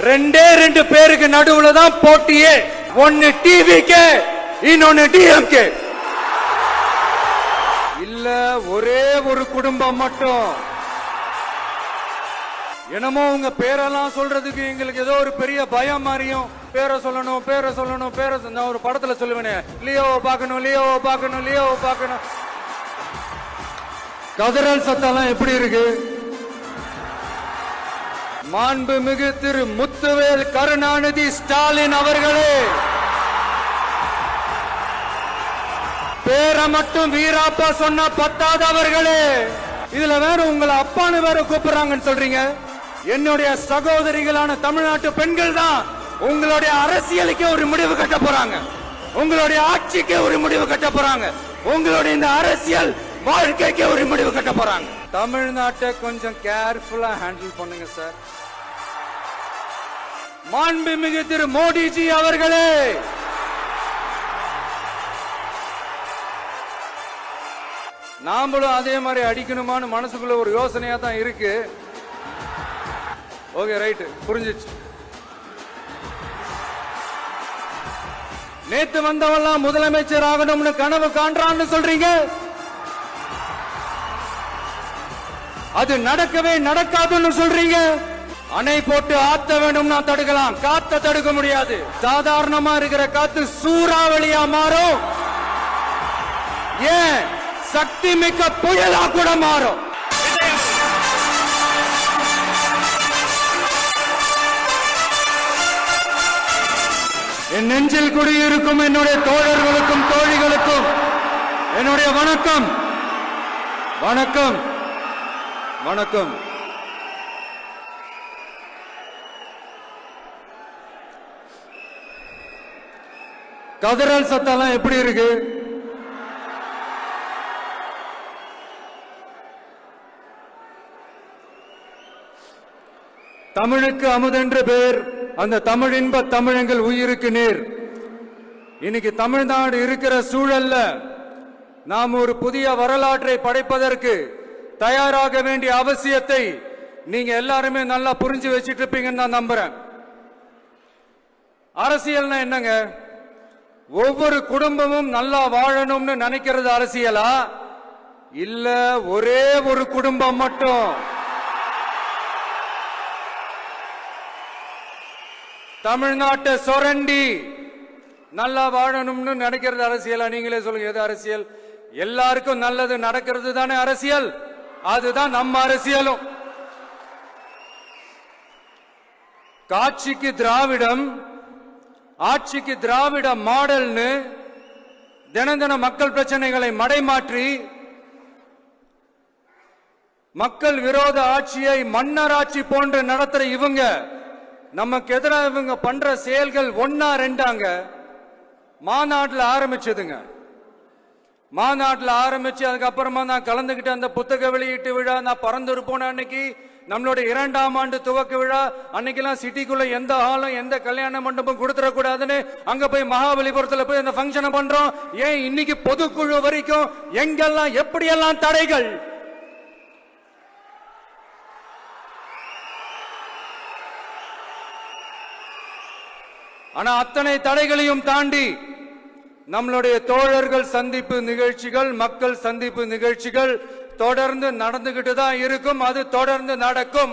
ரெண்டே ரெண்டு பேருக்கு நடுவுல தான் போட்டியே. ஒன்னு டிவிகே, இன்னொன்னு டிஎம்கே. இல்ல ஒரே ஒரு குடும்பம் மட்டும். என்னமோ உங்க பேரெல்லாம் சொல்றதுக்கு எங்களுக்கு ஏதோ ஒரு பெரிய பயம் மாதிரியும். பேரை சொல்லணும் பேரை சொல்லணும் பேரை. நான் ஒரு படத்துல சொல்லுவேனே, லியோவை பார்க்கணும் லியோவை பார்க்கணும் லியோவை பார்க்கணும். கதறல் சத்தம் எப்படி இருக்கு? மாண்புமிகு திரு முத்துவேல் கருணாநிதி ஸ்டாலின் அவர்களே, பேரை மட்டும் வீராப்பா சொன்ன பத்தாதவர்களே, இதுல வேற உங்களை அப்பான்னு வேற கூப்பிடுறாங்கன்னு சொல்றீங்க. என்னுடைய சகோதரிகளான தமிழ்நாட்டு பெண்கள் தான் உங்களுடைய அரசியலுக்கு ஒரு முடிவு கட்ட போறாங்க. உங்களுடைய ஆட்சிக்கு ஒரு முடிவு கட்ட போறாங்க. உங்களுடைய இந்த அரசியல் வாழ்க்கைக்கு ஒரு முடிவு கட்ட போறாங்க. தமிழ்நாட்டை கொஞ்சம் கேர்ஃபுல்லா ஹேண்டில் பண்ணுங்க சார். மாண்புமிகு திரு மோடிஜி அவர்களே, நாமளும் அதே மாதிரி அடிக்கணுமான்னு மனசுக்குள்ள ஒரு யோசனையா தான் இருக்கு. ஓகே ரைட், புரிஞ்சிச்சு. நேத்து வந்தவெல்லாம் முதலமைச்சர் ஆகணும்னு கனவு காண்றான்னு சொல்றீங்க. அது நடக்கவே நடக்காதுன்னு சொல்றீங்க. அணை போட்டு ஆத்த வேணும்னா தடுக்கலாம், காத்த தடுக்க முடியாது. சாதாரணமா இருக்கிற காத்து சூறாவளியா மாறும். ஏன் சக்தி மிக்க புயலா கூட மாறும். என் நெஞ்சில் குடியிருக்கும் என்னுடைய தோழர்களுக்கும் தோழிகளுக்கும் என்னுடைய வணக்கம் வணக்கம் வணக்கம். கதறல் சத்தம் எப்படி இருக்கு? தமிழுக்கு அமுதென்று பேர், அந்த தமிழ் இன்ப தமிழங்கள் உயிருக்கு நேர். இன்னைக்கு தமிழ்நாடு இருக்கிற சூழல்ல நாம் ஒரு புதிய வரலாற்றை படைப்பதற்கு தயாராக வேண்டிய அவசியத்தை நீங்க எல்லாருமே நல்லா புரிஞ்சு வச்சிட்டு இருப்பீங்கன்னு நான் நம்புறேன். அரசியல்னா என்னங்க? ஒவ்வொரு குடும்பமும் நல்லா வாழணும்னு நினைக்கிறது அரசியலா? இல்ல ஒரே ஒரு குடும்பம் மட்டும் தமிழ்நாட்டை சுரண்டி நல்லா வாழணும்னு நினைக்கிறது அரசியலா? நீங்களே சொல்லுங்க, எது அரசியல்? எல்லாருக்கும் நல்லது நடக்கிறது தானே அரசியல். அதுதான் நம்ம அரசியலும். காட்சிக்கு திராவிடம், ஆட்சிக்கு திராவிட மாடல்னு தினம் தினம் மக்கள் பிரச்சனைகளை மடைமாற்றி மக்கள் விரோத ஆட்சியை மன்னராட்சி போன்று நடத்துற இவங்க, நமக்கு எதிராக இவங்க பண்ற செயல்கள் ஒன்னா ரெண்டாங்க. மாநாட்டில் ஆரம்பிச்சதுங்க. மாநாட்டில் ஆரம்பிச்சு அதுக்கப்புறமா நான் கலந்துகிட்ட அந்த புத்தக வெளியீட்டு விழா, நான் பறந்துரு போன அன்னைக்கு நம்மளுடைய 2ஆம் ஆண்டு துவக்க விழா அன்னைக்கெல்லாம் சிட்டிக்குள்ள எந்த ஹாலும் எந்த கல்யாண மண்டபம் கொடுத்துடக்கூடாதுன்னு அங்க போய் மகாபலிபுரத்துல போய் அந்த ஃபங்க்ஷனை பண்றோம். ஏன் இன்னைக்கு பொதுக்குழு வரைக்கும் எங்கெல்லாம் எப்படியெல்லாம் தடைகள். ஆனா அத்தனை தடைகளையும் தாண்டி நம்மளுடைய தோழர்கள் சந்திப்பு நிகழ்ச்சிகள், மக்கள் சந்திப்பு நிகழ்ச்சிகள் தொடர்ந்து நடந்துகிட்டு தான் இருக்கும். அது தொடர்ந்து நடக்கும்.